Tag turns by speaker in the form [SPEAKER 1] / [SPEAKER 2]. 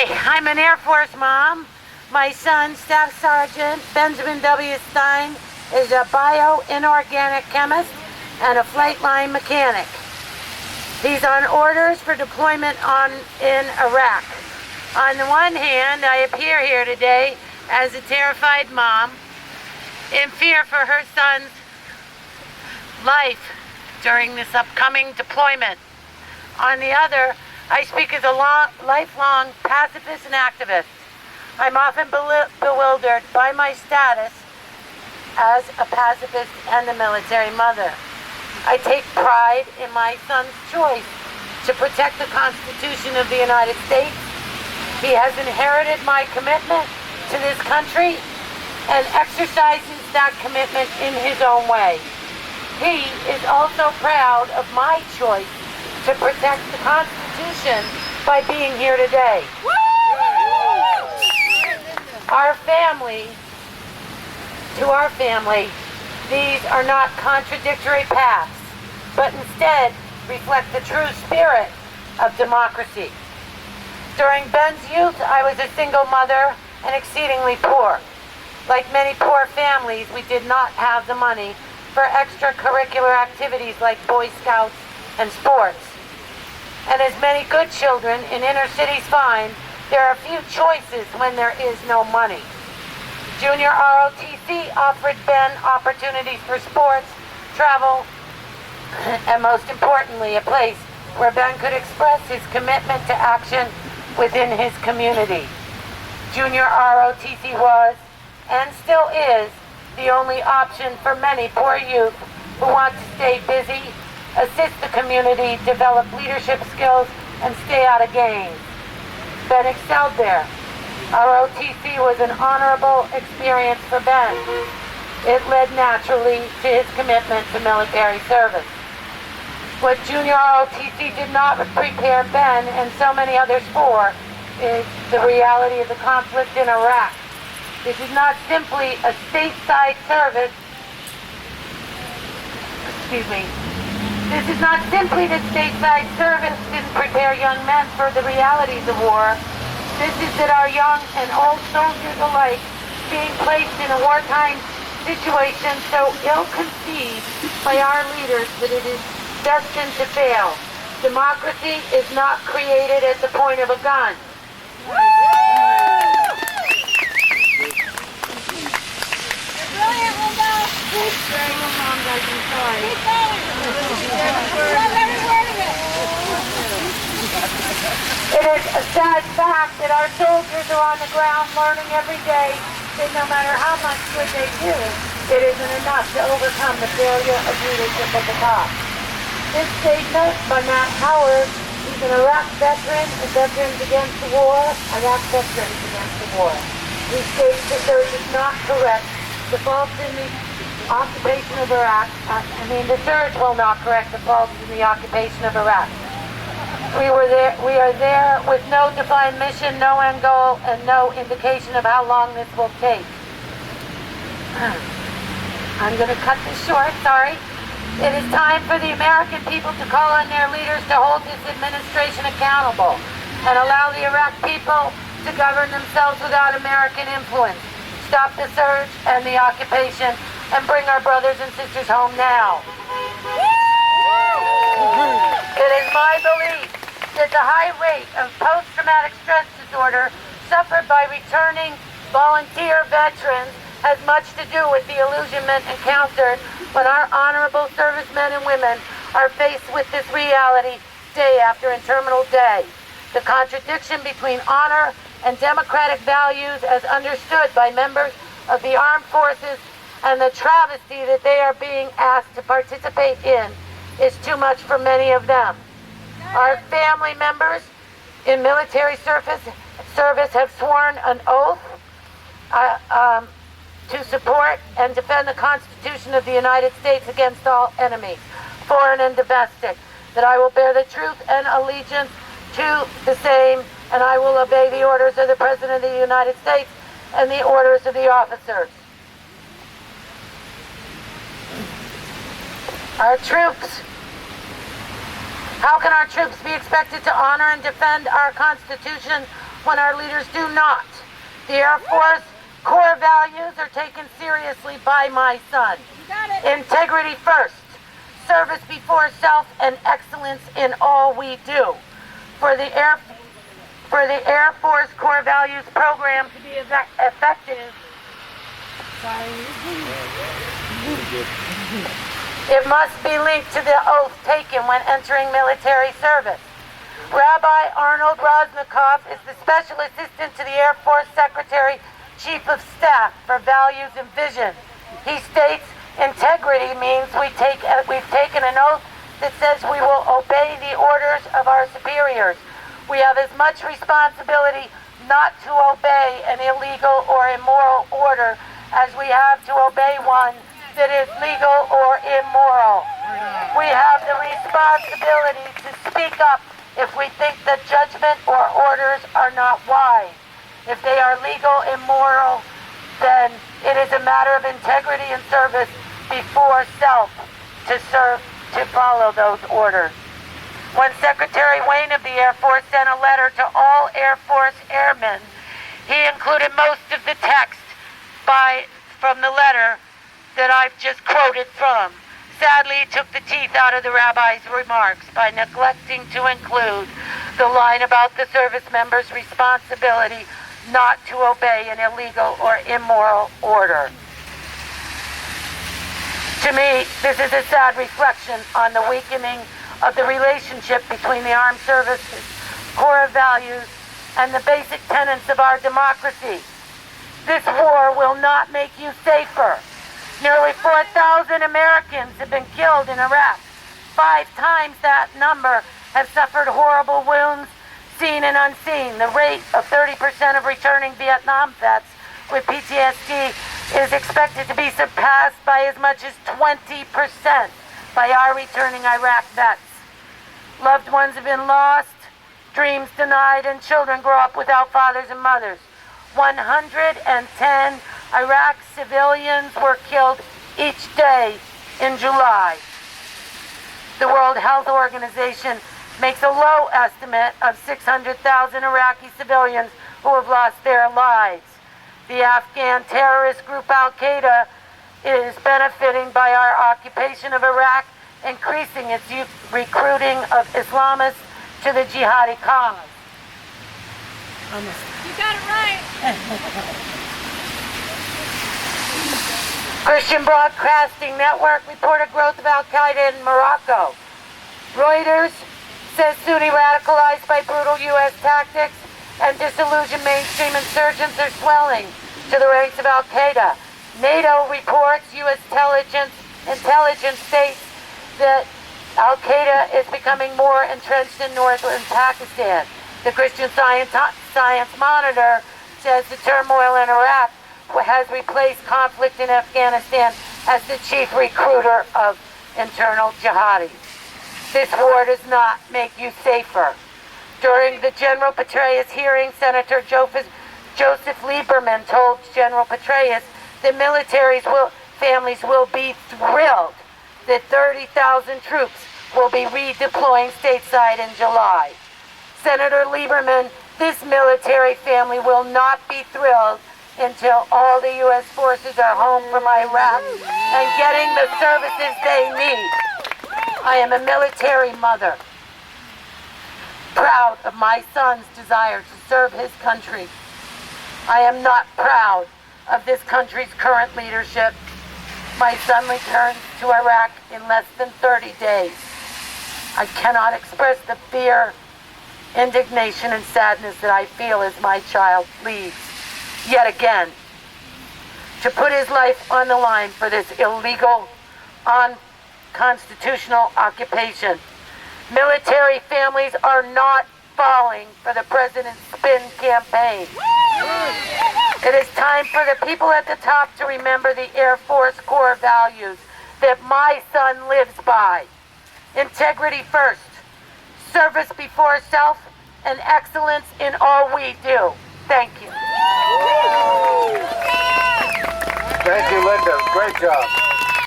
[SPEAKER 1] Hi, I'm an Air Force mom. My son, Staff Sergeant Benjamin W. Stein, is a bio-inorganic chemist and a flight line mechanic. He's on orders for deployment in Iraq. On the one hand, I appear here today as a terrified mom in fear for her son's life during this upcoming deployment. On the other, I speak as a lifelong pacifist and activist. I'm often bewildered by my status as a pacifist and a military mother. I take pride in my son's choice to protect the Constitution of the United States. He has inherited my commitment to this country and exercises that commitment in his own way. He is also proud of my choice to protect the Constitution by being here today. To our family, these are not contradictory paths, but instead reflect the true spirit of democracy. During Ben's youth, I was a single mother and exceedingly poor. Like many poor families, we did not have the money for extracurricular activities like Boy Scouts and sports. And as many good children in inner cities find, there are few choices when there is no money. Junior ROTC offered Ben opportunities for sports, travel, and most importantly, a place where Ben could express his commitment to action within his community. Junior ROTC was, and still is, the only option for many poor youth who want to stay busy, assist the community, develop leadership skills, and stay out of gangs. Ben excelled there. ROTC was an honorable experience for Ben. It led naturally to his commitment to military service. What Junior ROTC did not prepare Ben and so many others for is the reality of the conflict in Iraq. This is not simply a stateside service. This is not simply that stateside service didn't prepare young men for the realities of war. This is that our young and old soldiers alike being placed in a wartime situation so ill-conceived by our leaders that it is destined to fail. Democracy is not created at the point of a gun. It is a sad fact that our soldiers are on the ground learning every day that no matter how much good they do, it isn't enough to overcome the failure of leadership at the top. This statement by Matt Howard, he's an Iraq veteran and Veterans Against the War, Iraq Veterans Against the War. He states that there is not correct the faults in the occupation of Iraq. The surge will not correct the faults in the occupation of Iraq. We are there with no defined mission, no end goal, and no indication of how long this will take. I'm going to cut this short, sorry. It is time for the American people to call on their leaders to hold this administration accountable and allow the Iraq people to govern themselves without American influence. Stop the surge and the occupation and bring our brothers and sisters home now. It is my belief that the high rate of post-traumatic stress disorder suffered by returning volunteer veterans has much to do with the illusionment encountered when our honorable servicemen and women are faced with this reality day after interminable day. The contradiction between honor and democratic values as understood by members of the armed forces and the travesty that they are being asked to participate in is too much for many of them. Our family members in military service have sworn an oath to support and defend the Constitution of the United States against all enemies, foreign and domestic, that I will bear the truth and allegiance to the same, and I will obey the orders of the President of the United States and the orders of the officers. Our troops. How can our troops be expected to honor and defend our Constitution when our leaders do not. The Air Force core values are taken seriously by my son. Integrity first, service before self, and excellence in all we do. For the Air Force core values program to be effective, it must be linked to the oath taken when entering military service. Rabbi Arnold Rosnikoff is the Special Assistant to the Air Force Secretary, Chief of Staff for Values and Vision. He states, integrity means we've taken an oath that says we will obey the orders of our superiors. We have as much responsibility not to obey an illegal or immoral order as we have to obey one that is legal or immoral. We have the responsibility to speak up if we think that judgment or orders are not wise. If they are legal, immoral, then it is a matter of integrity and service before self to follow those orders. When Secretary Wayne of the Air Force sent a letter to all Air Force airmen, he included most of the text from the letter that I've just quoted from. Sadly, he took the teeth out of the rabbi's remarks by neglecting to include the line about the service member's responsibility not to obey an illegal or immoral order. To me, this is a sad reflection on the weakening of the relationship between the armed services, core values, and the basic tenets of our democracy. This war will not make you safer. Nearly 4,000 Americans have been killed in Iraq. 5 times that number have suffered horrible wounds, seen and unseen. The rate of 30% of returning Vietnam vets with PTSD is expected to be surpassed by as much as 20% by our returning Iraq vets. Loved ones have been lost, dreams denied, and children grow up without fathers and mothers. 110 Iraq civilians were killed each day in July. The World Health Organization makes a low estimate of 600,000 Iraqi civilians who have lost their lives. The Afghan terrorist group Al-Qaeda is benefiting by our occupation of Iraq, increasing its recruiting of Islamists to the jihadi cause.
[SPEAKER 2] You got it right.
[SPEAKER 1] Christian Broadcasting Network reported growth of Al-Qaeda in Morocco. Reuters says Sunni radicalized by brutal U.S. tactics and disillusioned mainstream insurgents are swelling to the ranks of Al-Qaeda. NATO reports U.S. intelligence states that Al-Qaeda is becoming more entrenched in northern Pakistan. The Christian Science Monitor says the turmoil in Iraq has replaced conflict in Afghanistan as the chief recruiter of internal jihadis. This war does not make you safer. During the General Petraeus hearing, Senator Joseph Lieberman told General Petraeus that families will be thrilled that 30,000 troops will be redeploying stateside in July. Senator Lieberman, this military family will not be thrilled until all the U.S. forces are home from Iraq and getting the services they need. I am a military mother, proud of my son's desire to serve his country. I am not proud of this country's current leadership. My son returns to Iraq in less than 30 days. I cannot express the fear, indignation, and sadness that I feel as my child leaves, yet again, to put his life on the line for this illegal, unconstitutional occupation. Military families are not falling for the president's spin campaign. It is time for the people at the top to remember the Air Force core values that my son lives by. Integrity first, service before self, and excellence in all we do. Thank you.
[SPEAKER 3] Thank you, Linda. Great job.